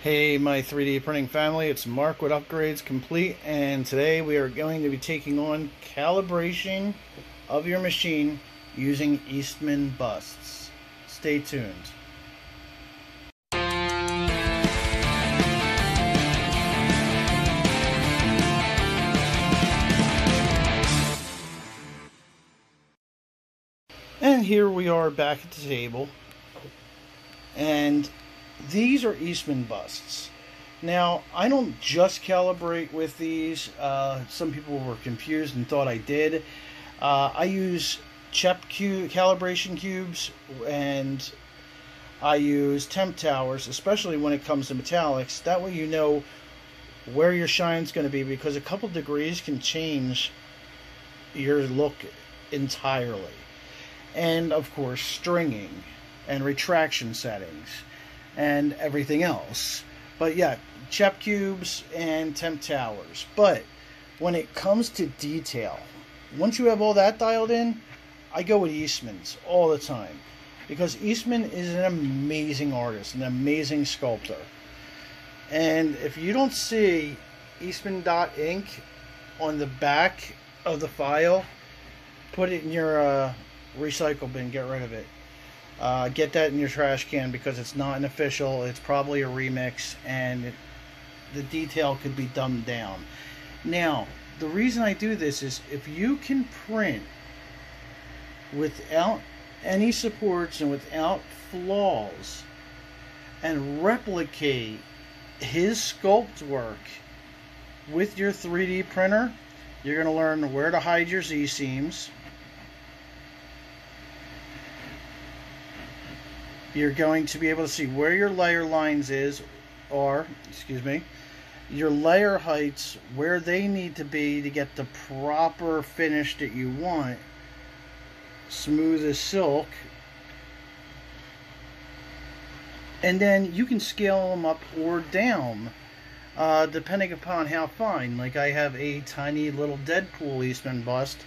Hey my 3D printing family, it's Mark with Upgrades Complete, and today we are going to be taking on calibration of your machine using Eastman busts. Stay tuned. And here we are back at the table, and these are Eastman busts. Now, I don't just calibrate with these. Some people were confused and thought I did. I use Chep calibration cubes, and I use temp towers, especially when it comes to metallics. That way you know where your shine's going to be, because a couple degrees can change your look entirely. And, of course, stringing and retraction settings and everything else. But yeah, Chep cubes and temp towers. But when it comes to detail, once you have all that dialed in, I go with Eastman's all the time, because Eastman is an amazing artist, an amazing sculptor. And if you don't see Eastman.ink on the back of the file, put it in your recycle bin, get rid of it. Get that in your trash can, because it's not an official. It's probably a remix, and the detail could be dumbed down. Now, the reason I do this is if you can print without any supports and without flaws and replicate his sculpt work with your 3D printer, you're going to learn where to hide your Z-seams. You're going to be able to see where your layer lines your layer heights, where they need to be to get the proper finish that you want. Smooth as silk. And then you can scale them up or down, depending upon how fine. Like, I have a tiny little Deadpool Eastman bust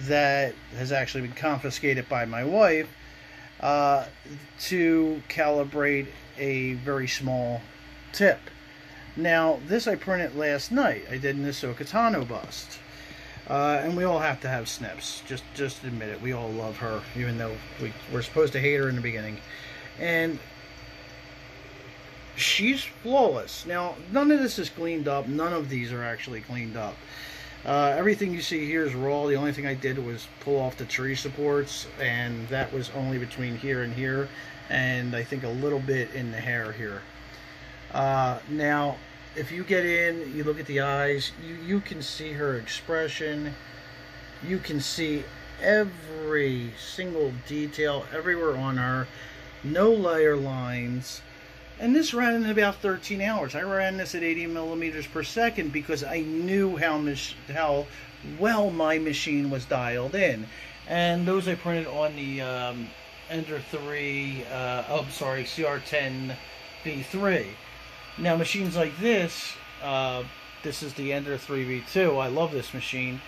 that has actually been confiscated by my wife, to calibrate a very small tip. Now, this I printed last night. I did an Ahsoka Tano bust. And we all have to have snips. Just admit it. We all love her, even though we're supposed to hate her in the beginning. And she's flawless. Now, none of this is cleaned up. None of these are actually cleaned up. Everything you see here is raw. The only thing I did was pull off the tree supports, and that was only between here and here, and I think a little bit in the hair here. Now, if you get in, you look at the eyes, you can see her expression. You can see every single detail everywhere on her. No layer lines. And this ran in about 13 hours. I ran this at 80 millimeters per second because I knew how well my machine was dialed in. And those I printed on the Ender 3, CR10 V3. Now, machines like this, this is the Ender 3 V2. I love this machine.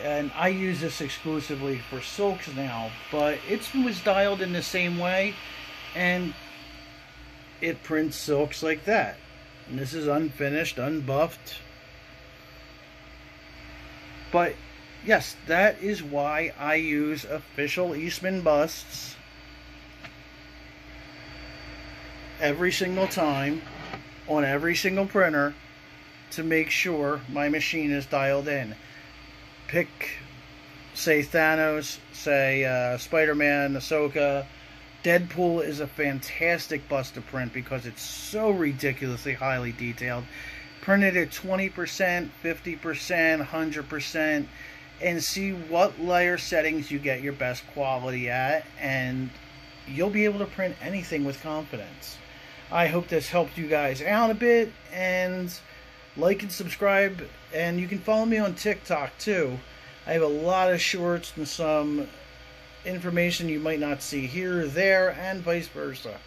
And I use this exclusively for silks now. But it was dialed in the same way. And it prints silks like that. And this is unfinished, unbuffed. But yes, that is why I use official Eastman busts every single time on every single printer to make sure my machine is dialed in. Pick, say Thanos, say Spider-Man, Ahsoka. Deadpool is a fantastic bust to print because it's so ridiculously highly detailed. Print it at 20%, 50%, 100%, and see what layer settings you get your best quality at, and you'll be able to print anything with confidence. I hope this helped you guys out a bit, and like and subscribe, and you can follow me on TikTok too. I have a lot of shorts and some information you might not see here or there, and vice versa.